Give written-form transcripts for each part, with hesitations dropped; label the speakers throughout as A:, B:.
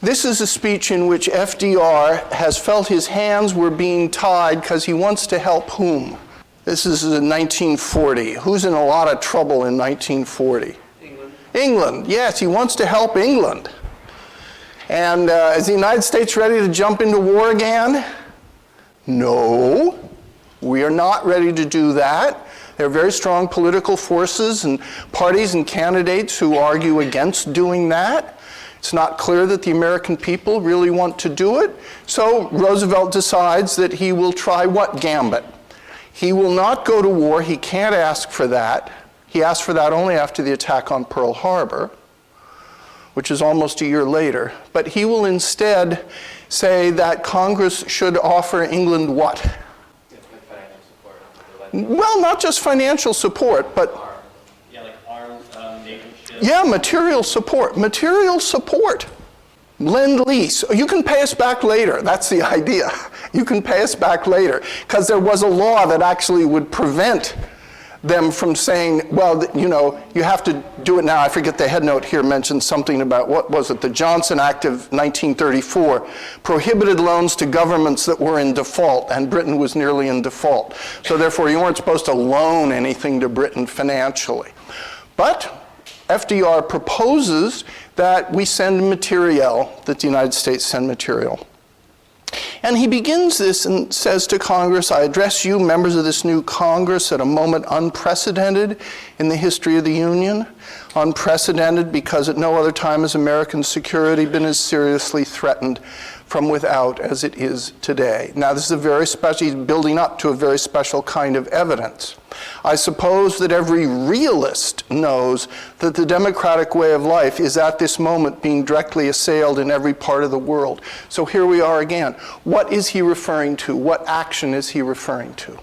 A: This is a speech in which FDR has felt his hands were being tied because he wants to help whom? This is in 1940. Who's in a lot of trouble in 1940?
B: England.
A: England, yes, he wants to help England. And is the United States ready to jump into war again? No, we are not ready to do that. There are very strong political forces and parties and candidates who argue against doing that. It's not clear that the American people really want to do it. So Roosevelt decides that he will try what gambit? He will not go to war. He can't ask for that. He asked for that only after the attack on Pearl Harbor, which is almost a year later. But he will instead say that Congress should offer England what?
B: Financial support.
A: Well, not just financial support, but
B: Arms, naval ships.
A: yeah, material support. Material support. Lend-lease. You can pay us back later. That's the idea. You can pay us back later. Because there was a law that actually would prevent them from saying, well, you know, you have to do it now. I forget the headnote here mentioned something about, what was it? The Johnson Act of 1934 prohibited loans to governments that were in default, and Britain was nearly in default. So therefore, you weren't supposed to loan anything to Britain financially. But FDR proposes that we send material, that the United States send material. And he begins this and says to Congress, I address you, members of this new Congress, at a moment unprecedented in the history of the Union. Unprecedented because at no other time has American security been as seriously threatened from without as it is today. Now, this is a very special, he's building up to a very special kind of evidence. I suppose that every realist knows that the democratic way of life is at this moment being directly assailed in every part of the world. So here we are again. What is he referring to? What action is he referring to?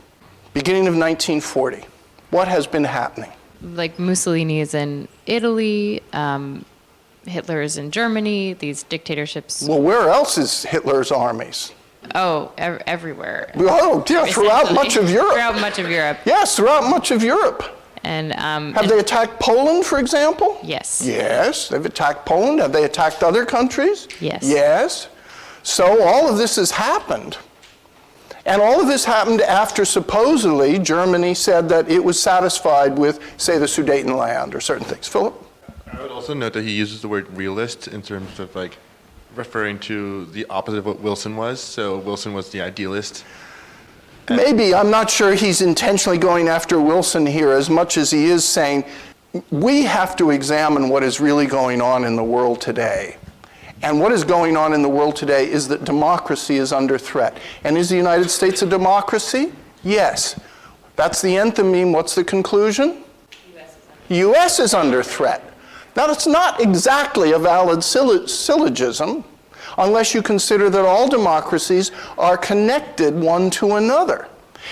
A: Beginning of 1940. What has been happening?
C: Like Mussolini is in Italy, Hitler is in Germany, these dictatorships.
A: Well, where else is Hitler's armies?
C: Oh, everywhere.
A: Oh, yeah, throughout much of Europe.
C: Throughout much of Europe.
A: Yes, throughout much of Europe.
C: And
A: have they attacked Poland, for example?
C: Yes.
A: Yes, they've attacked Poland. Have they attacked other countries?
C: Yes.
A: Yes. So all of this has happened. And all of this happened after supposedly Germany said that it was satisfied with, say, the Sudetenland or certain things. Philip?
D: I would also note that he uses the word realist in terms of like referring to the opposite of what Wilson was. So Wilson was the idealist.
A: Maybe. I'm not sure he's intentionally going after Wilson here as much as he is saying we have to examine what is really going on in the world today. And what is going on in the world today is that democracy is under threat. And is the United States a democracy? Yes. That's the enthymeme. What's the conclusion? U.S. is under threat. Now, it's not exactly a valid syllogism unless you consider that all democracies are connected one to another.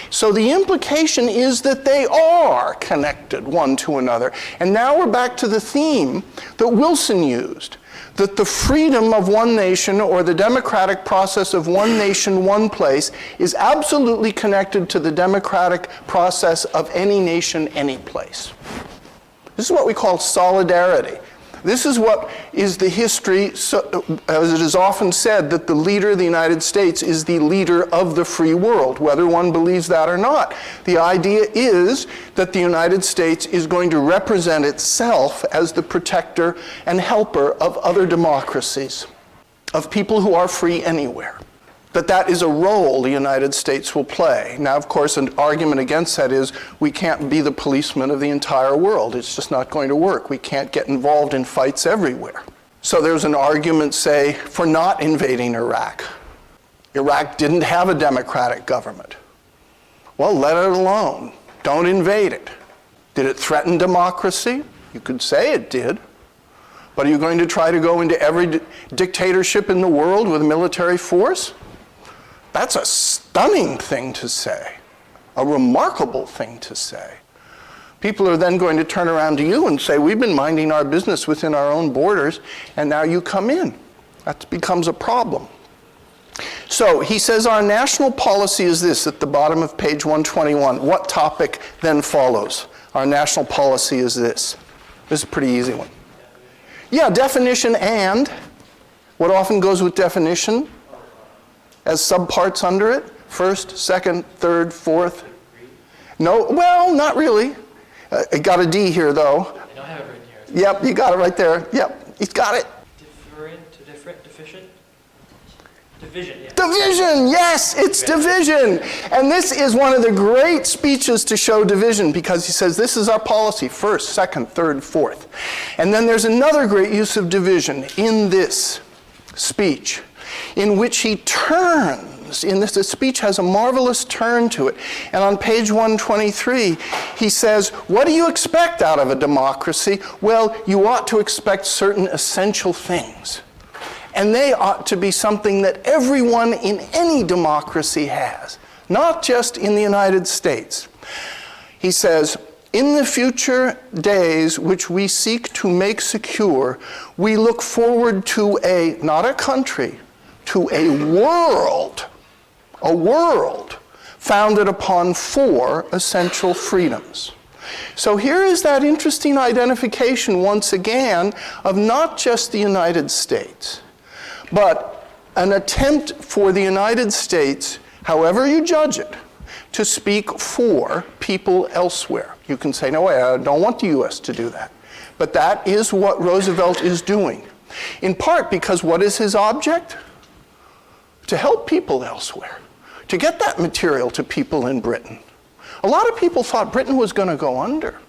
A: So the implication is that they are connected one to another. And now we're back to the theme that Wilson used, that the freedom of one nation or the democratic process of one nation, one place is absolutely connected to the democratic process of any nation, any place. This is what we call solidarity. This is what is the history, as it is often said, that the leader of the United States is the leader of the free world, whether one believes that or not. The idea is that the United States is going to represent itself as the protector and helper of other democracies, of people who are free anywhere. That is a role the United States will play. Now, of course, an argument against that is we can't be the policeman of the entire world. It's just not going to work. We can't get involved in fights everywhere. So there's an argument, say, for not invading Iraq. Iraq didn't have a democratic government. Well, let it alone. Don't invade it. Did it threaten democracy? You could say it did. But are you going to try to go into every dictatorship in the world with military force? That's a stunning thing to say, a remarkable thing to say. People are then going to turn around to you and say, we've been minding our business within our own borders, and now you come in. That becomes a problem. So he says our national policy is this at the bottom of page 121. What topic then follows? Our national policy is this. This is a pretty easy one. Yeah, definition and What often goes with definition as subparts under it? First, second, third, fourth. No, well, not really. I got a D here, though.
B: I don't have it written here.
A: Yep, you got it right there. Yep, he's got it.
B: Different, deficient? Division, yeah.
A: Division, yes, it's division. And this is one of the great speeches to show division, because he says this is our policy, first, second, third, fourth. And then there's another great use of division in this speech, in which he turns. The speech has a marvelous turn to it. And on page 123, he says, what do you expect out of a democracy? Well, you ought to expect certain essential things. And they ought to be something that everyone in any democracy has, not just in the United States. He says, in the future days which we seek to make secure, we look forward to not a country, to a world founded upon 4 essential freedoms. So here is that interesting identification once again of not just the United States, but an attempt for the United States, however you judge it, to speak for people elsewhere. You can say, no, I don't want the U.S. to do that. But that is what Roosevelt is doing. In part because what is his object? To help people elsewhere, to get that material to people in Britain. A lot of people thought Britain was going to go under.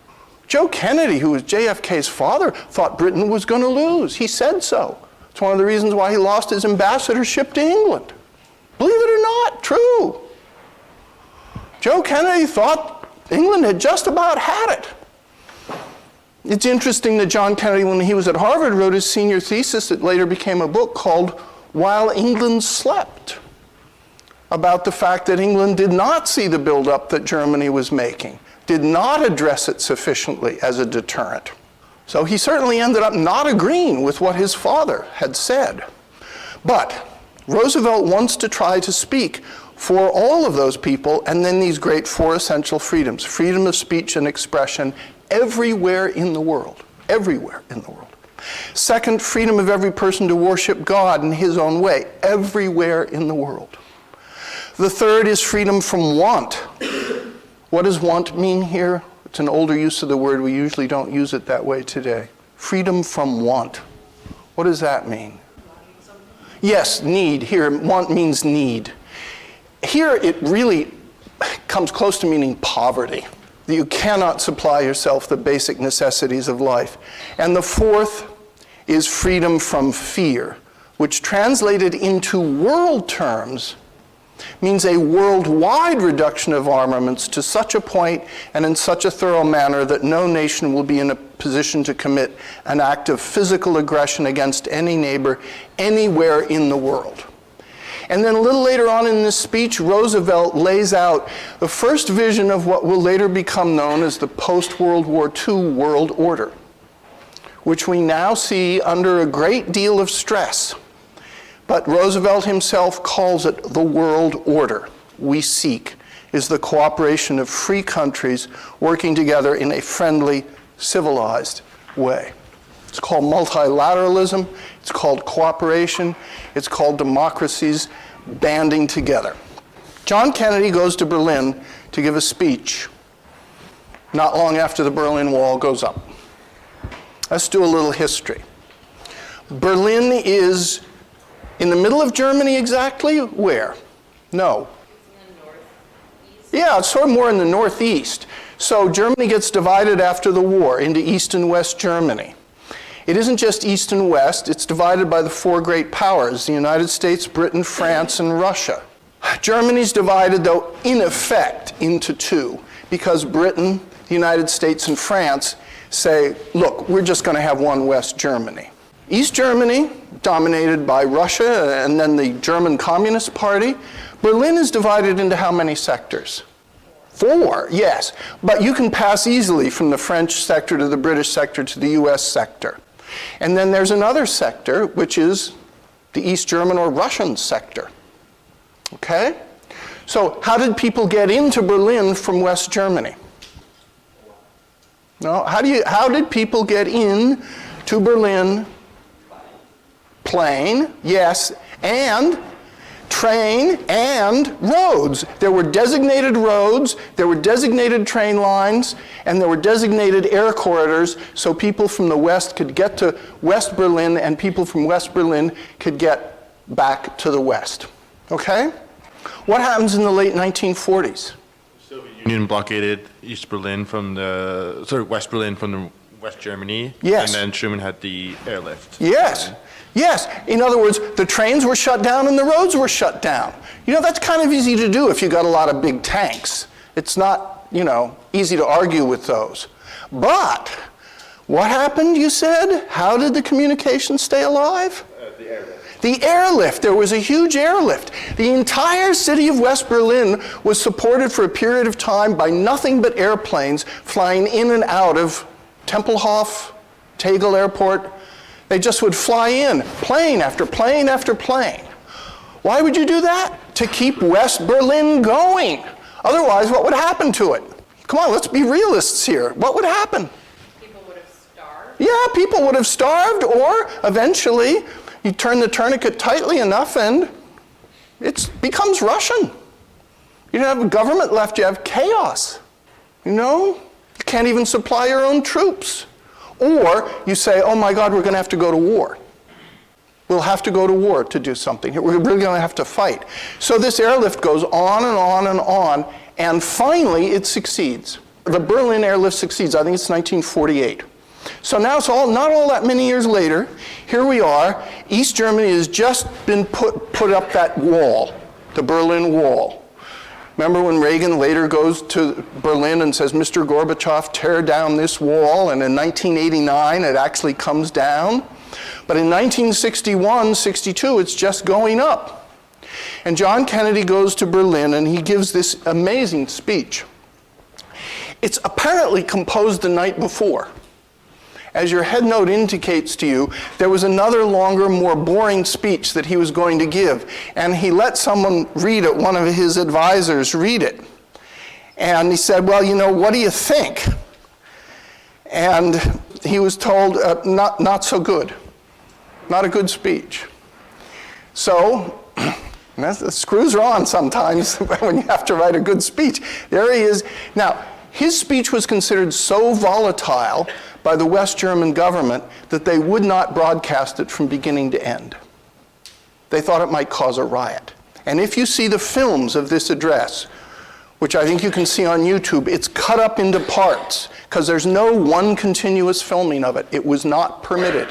A: Joe Kennedy, who was JFK's father, thought Britain was going to lose. He said so. It's one of the reasons why he lost his ambassadorship to England. Believe it or not, true. Joe Kennedy thought England had just about had it. It's interesting that John Kennedy, when he was at Harvard, wrote his senior thesis that later became a book called While England Slept, about the fact that England did not see the buildup that Germany was making, did not address it sufficiently as a deterrent. So he certainly ended up not agreeing with what his father had said. But Roosevelt wants to try to speak for all of those people, and then these great 4 essential freedoms: freedom of speech and expression everywhere in the world, everywhere in the world. Second, freedom of every person to worship God in his own way, everywhere in the world. The third is freedom from want. What does want mean here? It's an older use of the word. We usually don't use it that way today. Freedom from want. What does that mean? Yes, need. Here, want means need. Here, it really comes close to meaning poverty. You cannot supply yourself the basic necessities of life. And the fourth is freedom from fear, which translated into world terms means a worldwide reduction of armaments to such a point and in such a thorough manner that no nation will be in a position to commit an act of physical aggression against any neighbor anywhere in the world. And then a little later on in this speech, Roosevelt lays out the first vision of what will later become known as the post-World War II world order, which we now see under a great deal of stress. But Roosevelt himself calls it the world order. We seek is the cooperation of free countries working together in a friendly, civilized way. It's called multilateralism, it's called cooperation, it's called democracies banding together. John Kennedy goes to Berlin to give a speech not long after the Berlin Wall goes up. Let's do a little history. Berlin is in the middle of Germany exactly? Where? No. Yeah, it's sort of more in the northeast. So Germany gets divided after the war into East and West Germany. It isn't just East and West, it's divided by the 4 great powers, the United States, Britain, France, and Russia. Germany's divided, though, in effect, into 2, because Britain, the United States, and France say, look, we're just going to have one West Germany. East Germany, dominated by Russia and then the German Communist Party. Berlin is divided into how many sectors? 4, yes. But you can pass easily from the French sector to the British sector to the US sector. And then there's another sector, which is the East German or Russian sector. Okay? So how did people get into Berlin from West Germany? No, how did people get in to Berlin? plane, yes, and train and roads. There were designated roads, there were designated train lines, and there were designated air corridors so people from the West could get to West Berlin and people from West Berlin could get back to the West. Okay? What happens in the late 1940s?
D: The Soviet Union blockaded West Berlin from the West Germany.
A: Yes.
D: And then Truman had the airlift.
A: Yes. Yes. In other words, the trains were shut down and the roads were shut down. You know, that's kind of easy to do if you've got a lot of big tanks. It's not, easy to argue with those. But what happened, you said? How did the communication stay alive?
D: The airlift.
A: The airlift. There was a huge airlift. The entire city of West Berlin was supported for a period of time by nothing but airplanes flying in and out of Tempelhof, Tegel Airport. They just would fly in, plane after plane after plane. Why would you do that? To keep West Berlin going. Otherwise, what would happen to it? Come on, let's be realists here. What would happen?
C: People would have starved.
A: Yeah, people would have starved, or eventually you turn the tourniquet tightly enough and it becomes Russian. You don't have a government left, you have chaos. You can't even supply your own troops. Or you say, oh my God, we're going to have to go to war. We'll have to go to war to do something. We're really going to have to fight. So this airlift goes on and on and on, and finally it succeeds. The Berlin airlift succeeds. I think it's 1948. So now it's not all that many years later. Here we are. East Germany has just been put up that wall, the Berlin Wall. Remember when Reagan later goes to Berlin and says, Mr. Gorbachev, tear down this wall, and in 1989 it actually comes down. But in 1961, 62, it's just going up. And John Kennedy goes to Berlin and he gives this amazing speech. It's apparently composed the night before. As your head note indicates to you, there was another longer, more boring speech that he was going to give. And he let someone read it, one of his advisors read it. And he said, well, what do you think? And he was told, not so good. Not a good speech. So, the screws are on sometimes when you have to write a good speech. There he is. Now, his speech was considered so volatile by the West German government that they would not broadcast it from beginning to end. They thought it might cause a riot. And if you see the films of this address, which I think you can see on YouTube, it's cut up into parts because there's no one continuous filming of it. It was not permitted.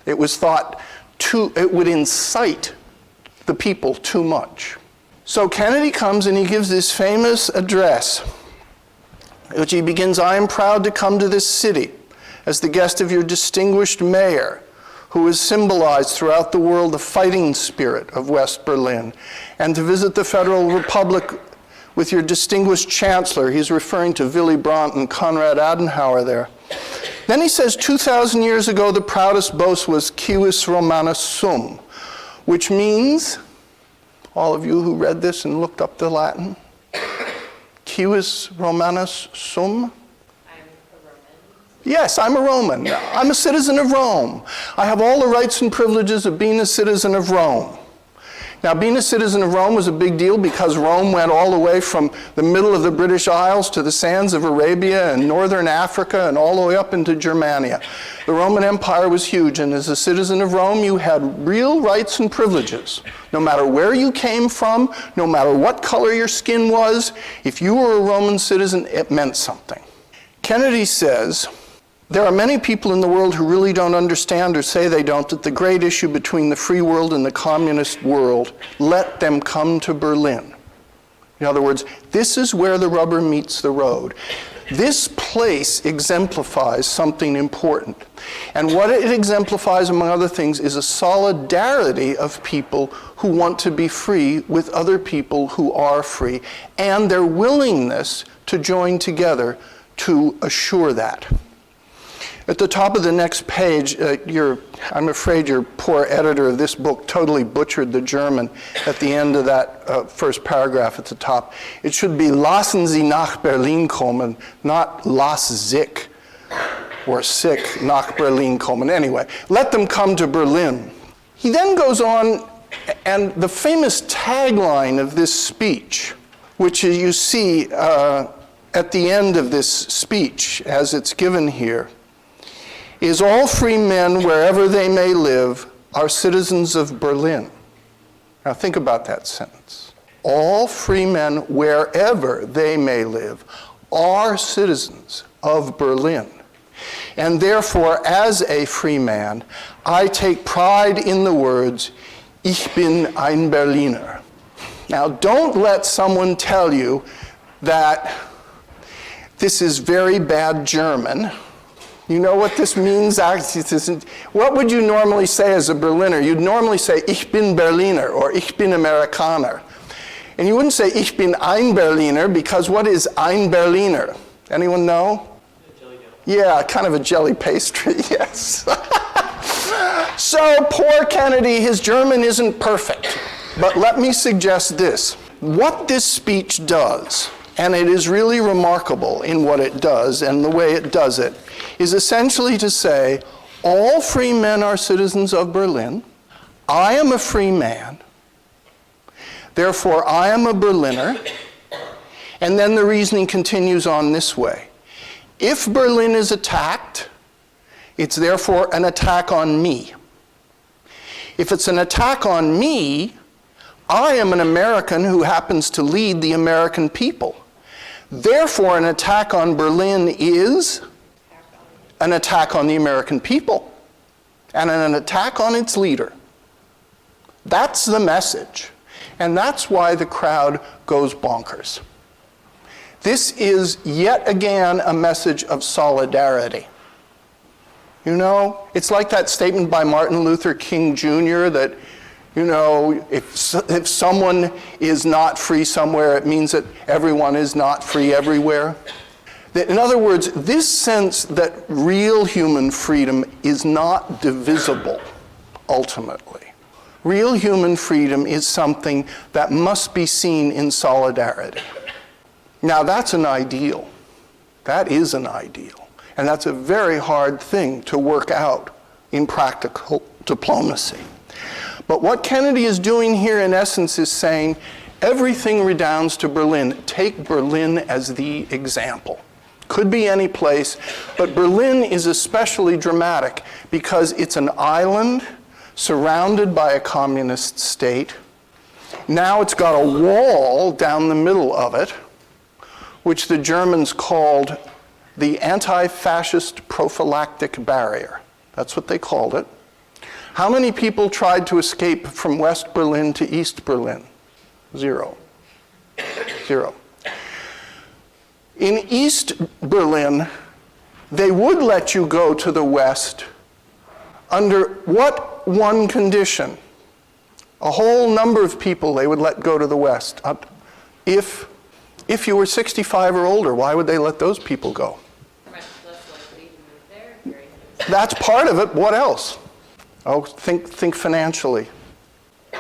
A: It was thought it would incite the people too much. So Kennedy comes and he gives this famous address, which he begins, I am proud to come to this city as the guest of your distinguished mayor, who has symbolized throughout the world the fighting spirit of West Berlin, and to visit the Federal Republic with your distinguished chancellor. He's referring to Willy Brandt and Konrad Adenauer there. Then he says, 2,000 years ago, the proudest boast was civis Romanus sum, which means, all of you who read this and looked up the Latin, civis Romanus sum? Yes, I'm a Roman. I'm a citizen of Rome. I have all the rights and privileges of being a citizen of Rome. Now, being a citizen of Rome was a big deal because Rome went all the way from the middle of the British Isles to the sands of Arabia and northern Africa and all the way up into Germania. The Roman Empire was huge, and as a citizen of Rome, you had real rights and privileges. No matter where you came from, no matter what color your skin was, if you were a Roman citizen, it meant something. Kennedy says, there are many people in the world who really don't understand or say they don't that the great issue between the free world and the communist world, let them come to Berlin. In other words, this is where the rubber meets the road. This place exemplifies something important. And what it exemplifies, among other things, is a solidarity of people who want to be free with other people who are free, and their willingness to join together to assure that. At the top of the next page, I'm afraid your poor editor of this book totally butchered the German at the end of that first paragraph at the top. It should be Lassen Sie nach Berlin kommen, not Lass sich or sick nach Berlin kommen. Anyway, let them come to Berlin. He then goes on, and the famous tagline of this speech, which you see at the end of this speech as it's given here, is all free men, wherever they may live, are citizens of Berlin. Now think about that sentence. All free men, wherever they may live, are citizens of Berlin. And therefore, as a free man, I take pride in the words, Ich bin ein Berliner. Now, don't let someone tell you that this is very bad German. You know what this means? What would you normally say as a Berliner? You'd normally say, Ich bin Berliner, or Ich bin Amerikaner. And you wouldn't say, Ich bin ein Berliner, because what is ein Berliner? Anyone know? Yeah, kind of a jelly pastry, yes. So poor Kennedy, his German isn't perfect. But let me suggest this. What this speech does, and it is really remarkable in what it does and the way it does it, is essentially to say, all free men are citizens of Berlin. I am a free man. Therefore, I am a Berliner. And then the reasoning continues on this way. If Berlin is attacked, it's therefore an attack on me. If it's an attack on me, I am an American who happens to lead the American people. Therefore, an attack on Berlin is an attack on the American people and an attack on its leader. That's the message. And that's why the crowd goes bonkers. This is yet again a message of solidarity. You know, it's like that statement by Martin Luther King Jr. that, you know, if someone is not free somewhere, it means that everyone is not free everywhere. That, in other words, this sense that real human freedom is not divisible, ultimately. Real human freedom is something that must be seen in solidarity. Now, that's an ideal. That is an ideal. And that's a very hard thing to work out in practical diplomacy. But what Kennedy is doing here, in essence, is saying everything redounds to Berlin. Take Berlin as the example. Could be any place, but Berlin is especially dramatic because it's an island surrounded by a communist state. Now it's got a wall down the middle of it, which the Germans called the anti-fascist prophylactic barrier. That's what they called it. How many people tried to escape from West Berlin to East Berlin? Zero. Zero. In East Berlin, they would let you go to the West under what one condition? A whole number of people they would let go to the West. If you were 65 or older, why would they let those people go?
C: Much less likely to move there.
A: That's part of it. What else? Oh, think financially.
E: They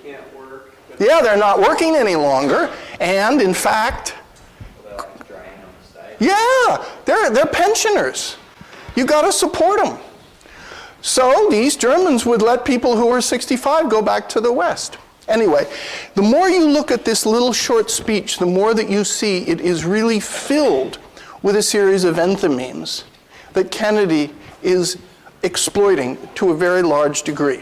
E: can't work.
A: Yeah, they're not working any longer. And in fact, yeah, they're pensioners. You got to support them. So these Germans would let people who were 65 go back to the West. Anyway, the more you look at this little short speech, the more that you see it is really filled with a series of enthymemes that Kennedy is exploiting to a very large degree.